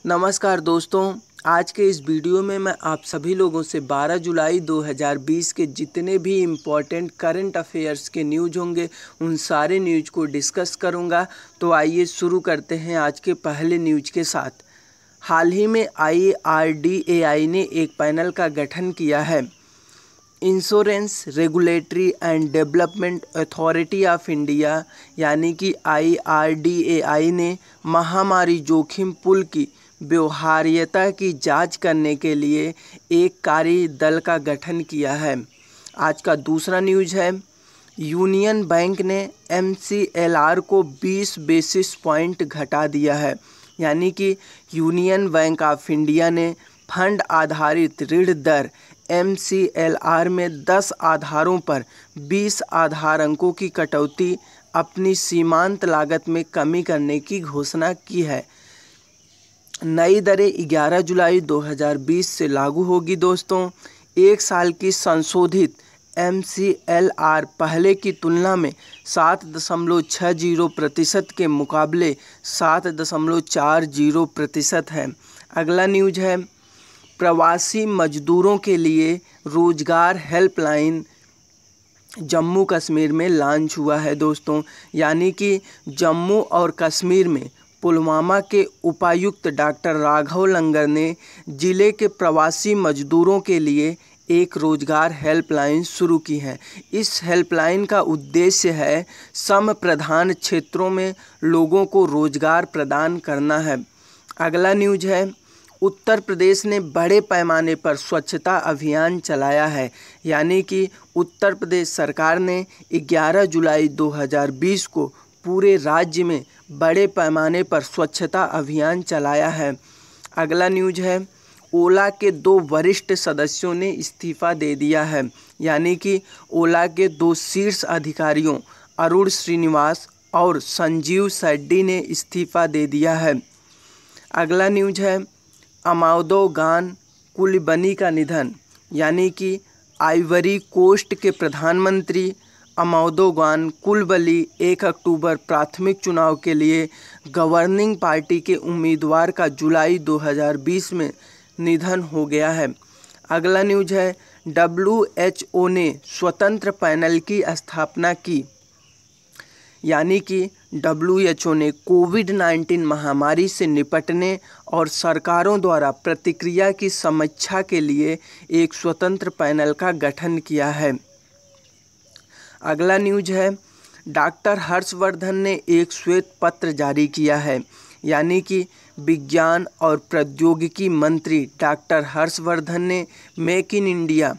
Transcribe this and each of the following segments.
नमस्कार दोस्तों, आज के इस वीडियो में मैं आप सभी लोगों से 12 जुलाई 2020 के जितने भी इम्पोर्टेंट करंट अफेयर्स के न्यूज़ होंगे उन सारे न्यूज़ को डिस्कस करूंगा। तो आइए शुरू करते हैं आज के पहले न्यूज़ के साथ। हाल ही में IRDAI ने एक पैनल का गठन किया है। Insurance regulatory and development authority of India यानी कि IRDAI ने महामारी जोखिम पुल की व्यवहार्यता की जांच करने के लिए एक कार्य दल का गठन किया है। आज का दूसरा न्यूज़ है, यूनियन बैंक ने MCLR को 20 बेसिस पॉइंट घटा दिया है। यानी कि यूनियन बैंक ऑफ इंडिया ने फंड आधारित ऋण दर MCLR में 10 आधारों पर 20 आधार अंकों की कटौती अपनी सीमांत लागत में कमी करने की घोषणा की है। नई दरें 11 जुलाई 2020 से लागू होगी। दोस्तों, एक साल की संशोधित MCLR पहले की तुलना में 7.60% के मुकाबले 7.40% है। अगला न्यूज़ है, प्रवासी मजदूरों के लिए रोजगार हेल्पलाइन जम्मू कश्मीर में लॉन्च हुआ है। दोस्तों, यानी कि जम्मू और कश्मीर में पुलवामा के उपायुक्त डॉक्टर राघव लंगर ने जिले के प्रवासी मजदूरों के लिए एक रोजगार हेल्पलाइन शुरू की है। इस हेल्पलाइन का उद्देश्य है सम प्रधान क्षेत्रों में लोगों को रोजगार प्रदान करना है। अगला न्यूज़ है, उत्तर प्रदेश ने बड़े पैमाने पर स्वच्छता अभियान चलाया है। यानी कि उत्तर प्रदेश सरकार ने 11 जुलाई 2020 को पूरे राज्य में बड़े पैमाने पर स्वच्छता अभियान चलाया है। अगला न्यूज़ है, ओला के 2 वरिष्ठ सदस्यों ने इस्तीफ़ा दे दिया है। यानी कि ओला के 2 शीर्ष अधिकारियों अरुण श्रीनिवास और संजीव शेट्टी ने इस्तीफ़ा दे दिया है। अगला न्यूज़ है, अमादो गान कुलिबनी का निधन। यानी कि आइवरी कोस्ट के प्रधानमंत्री अमादो गान कुलिबनी 1 अक्टूबर प्राथमिक चुनाव के लिए गवर्निंग पार्टी के उम्मीदवार का जुलाई 2020 में निधन हो गया है। अगला न्यूज़ है, WHO ने स्वतंत्र पैनल की स्थापना की। यानी कि WHO ने कोविड-19 महामारी से निपटने और सरकारों द्वारा प्रतिक्रिया की समीक्षा के लिए एक स्वतंत्र पैनल का गठन किया है। अगला न्यूज़ है, डॉक्टर हर्षवर्धन ने एक श्वेत पत्र जारी किया है। यानी कि विज्ञान और प्रौद्योगिकी मंत्री डॉक्टर हर्षवर्धन ने मेक इन इंडिया,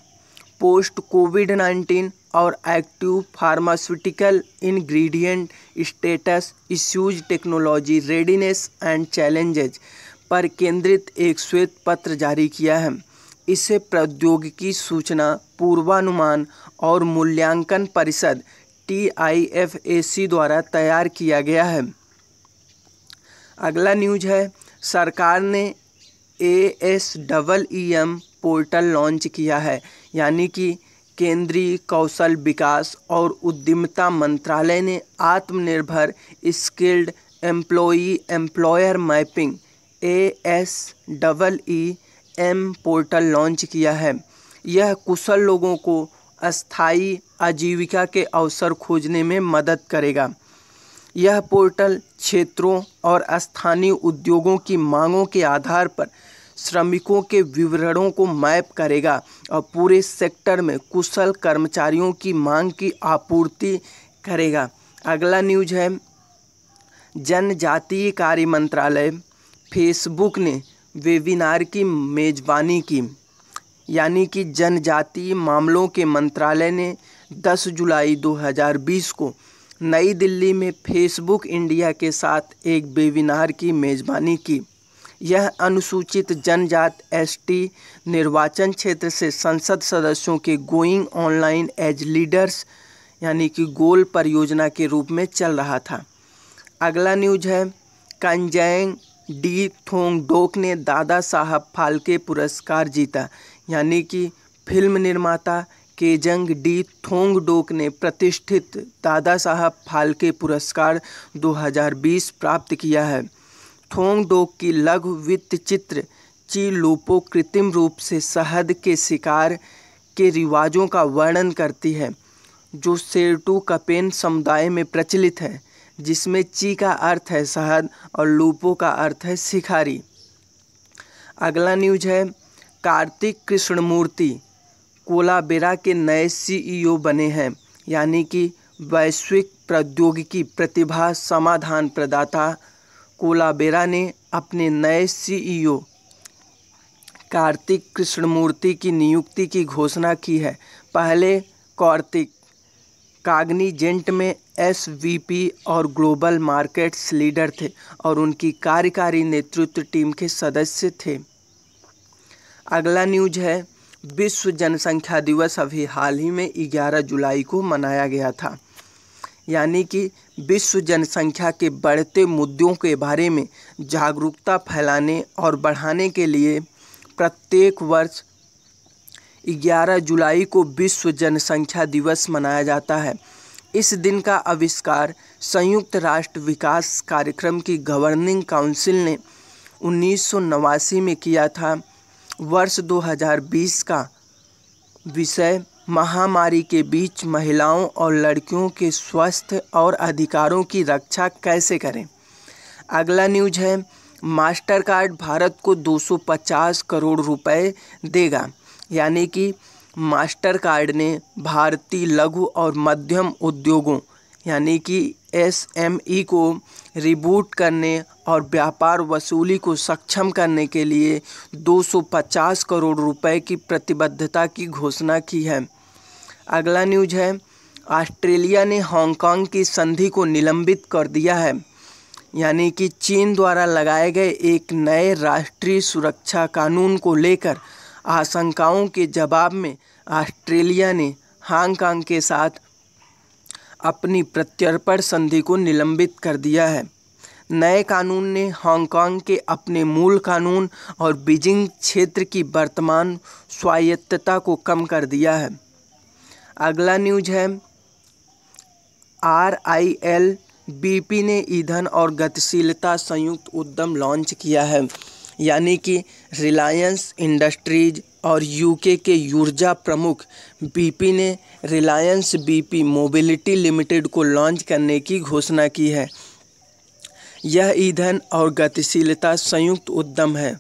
पोस्ट कोविड-19 और active pharmaceutical ingredient status issues, technology readiness and challenges पर केंद्रित एक श्वेत पत्र जारी किया है। इसे प्रौद्योगिकी सूचना पूर्वानुमान और मूल्यांकन परिषद TIFAC द्वारा तैयार किया गया है। अगला न्यूज़ है, सरकार ने ASEEM पोर्टल लॉन्च किया है। यानी कि केंद्रीय कौशल विकास और उद्यमिता मंत्रालय ने आत्मनिर्भर skilled employer mapping ASEEM portal launch किया है। यह कुशल लोगों को अस्थायी आजीविका के अवसर खोजने में मदद करेगा। यह पोर्टल क्षेत्रों और स्थानीय उद्योगों की मांगों के आधार पर श्रमिकों के विवरणों को मैप करेगा और पूरे सेक्टर में कुशल कर्मचारियों की मांग की आपूर्ति करेगा। अगला न्यूज़ है, जनजातीय कार्य मंत्रालय फेसबुक ने वेबिनार की मेज़बानी की। यानी कि जनजातीय मामलों के मंत्रालय ने 10 जुलाई 2020 को नई दिल्ली में फेसबुक इंडिया के साथ एक वेबिनार की मेज़बानी की। यह अनुसूचित जनजाति ST निर्वाचन क्षेत्र से संसद सदस्यों के गोइंग ऑनलाइन एज लीडर्स यानी कि गोल परियोजना के रूप में चल रहा था। अगला न्यूज़ है, कंजैंग डी थोंगडोक ने दादा साहब फाल्के पुरस्कार जीता। यानी कि फिल्म निर्माता केजंग डी थोंगडोक ने प्रतिष्ठित दादा साहब फाल्के पुरस्कार 2020 प्राप्त किया है। थोंगडोक की लघु वृत्त चित्र ची लूपो कृत्रिम रूप से शहद के शिकार के रिवाजों का वर्णन करती है जो सेर्टू कपेन समुदाय में प्रचलित है, जिसमें ची का अर्थ है शहद और लूपो का अर्थ है शिकारी। अगला न्यूज है कार्तिक कृष्णमूर्ति कोलाबेरा के नए सीईओ बने हैं, यानी कि वैश्विक प्रौद्योगिकी प्रतिभा समाधान प्रदाता कोलाबेरा ने अपने नए सीईओ कार्तिक कृष्णमूर्ति की नियुक्ति की घोषणा की है। पहले कार्तिक कॉग्निजेंट में एसवीपी और ग्लोबल मार्केट्स लीडर थे और उनकी कार्यकारी नेतृत्व टीम के सदस्य थे। अगला न्यूज है विश्व जनसंख्या दिवस अभी हाल ही में 11 जुलाई को मनाया गया था, यानी कि विश्व जनसंख्या के बढ़ते मुद्दों के बारे में जागरूकता फैलाने और बढ़ाने के लिए प्रत्येक वर्ष 11 जुलाई को विश्व जनसंख्या दिवस मनाया जाता है। इस दिन का आविष्कार संयुक्त राष्ट्र विकास कार्यक्रम की गवर्निंग काउंसिल ने 1989 में किया था। वर्ष 2020 का विषय महामारी के बीच महिलाओं और लड़कियों के स्वास्थ्य और अधिकारों की रक्षा कैसे करें। अगला न्यूज है मास्टर कार्ड भारत को 250 करोड़ रुपए देगा, यानी कि मास्टर कार्ड ने भारतीय लघु और मध्यम उद्योगों यानी कि एसएमई को रिबूट करने और व्यापार वसूली को सक्षम करने के लिए 250 करोड़ रुपए की प्रतिबद्धता की घोषणा की है। अगला न्यूज है ऑस्ट्रेलिया ने हांगकांग की संधि को निलंबित कर दिया है, यानी कि चीन द्वारा लगाए गए एक नए राष्ट्रीय सुरक्षा कानून को लेकर आशंकाओं के जवाब में ऑस्ट्रेलिया ने हांगकांग के साथ अपनी प्रत्यर्पण संधि को निलंबित कर दिया है। नए कानून ने हांगकांग के अपने मूल कानून और बीजिंग क्षेत्र की वर्तमान स्वायत्तता को कम कर दिया है। अगला न्यूज है RILBP ने ईंधन और गतिशीलता संयुक्त उद्यम लॉन्च किया है, यानी कि रिलायंस इंडस्ट्रीज और यूके के ऊर्जा प्रमुख BP ने रिलायंस BP मोबिलिटी लिमिटेड को लॉन्च करने की घोषणा की है। यह ईंधन और गतिशीलता संयुक्त उद्यम है।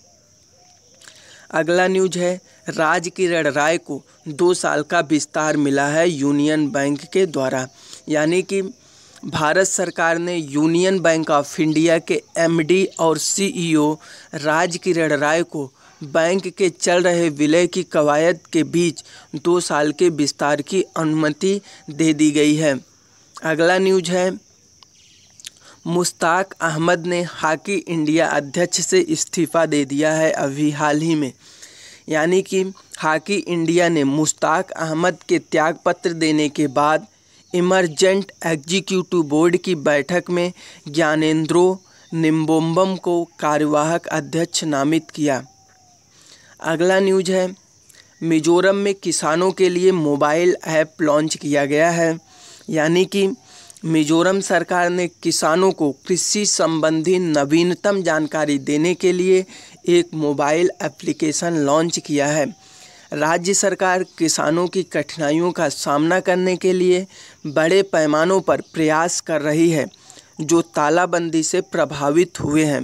अगला न्यूज है राजकिरण राय को 2 साल का विस्तार मिला है यूनियन बैंक के द्वारा, यानी कि भारत सरकार ने यूनियन बैंक ऑफ इंडिया के MD और CEO राजकिरण राय को बैंक के चल रहे विलय की कवायद के बीच 2 साल के विस्तार की अनुमति दे दी गई है। अगला न्यूज है मुश्ताक अहमद ने हॉकी इंडिया अध्यक्ष से इस्तीफा दे दिया है अभी हाल ही में, यानी कि हॉकी इंडिया ने मुश्ताक अहमद के त्यागपत्र देने के बाद इमरजेंट एग्जीक्यूटिव बोर्ड की बैठक में ज्ञानेंद्रो निम्बोम्बम को कार्यवाहक अध्यक्ष नामित किया। अगला न्यूज है मिजोरम में किसानों के लिए मोबाइल ऐप लॉन्च किया गया है, यानी कि मिजोरम सरकार ने किसानों को कृषि संबंधी नवीनतम जानकारी देने के लिए एक मोबाइल एप्लीकेशन लॉन्च किया है। राज्य सरकार किसानों की कठिनाइयों का सामना करने के लिए बड़े पैमानों पर प्रयास कर रही है जो तालाबंदी से प्रभावित हुए हैं।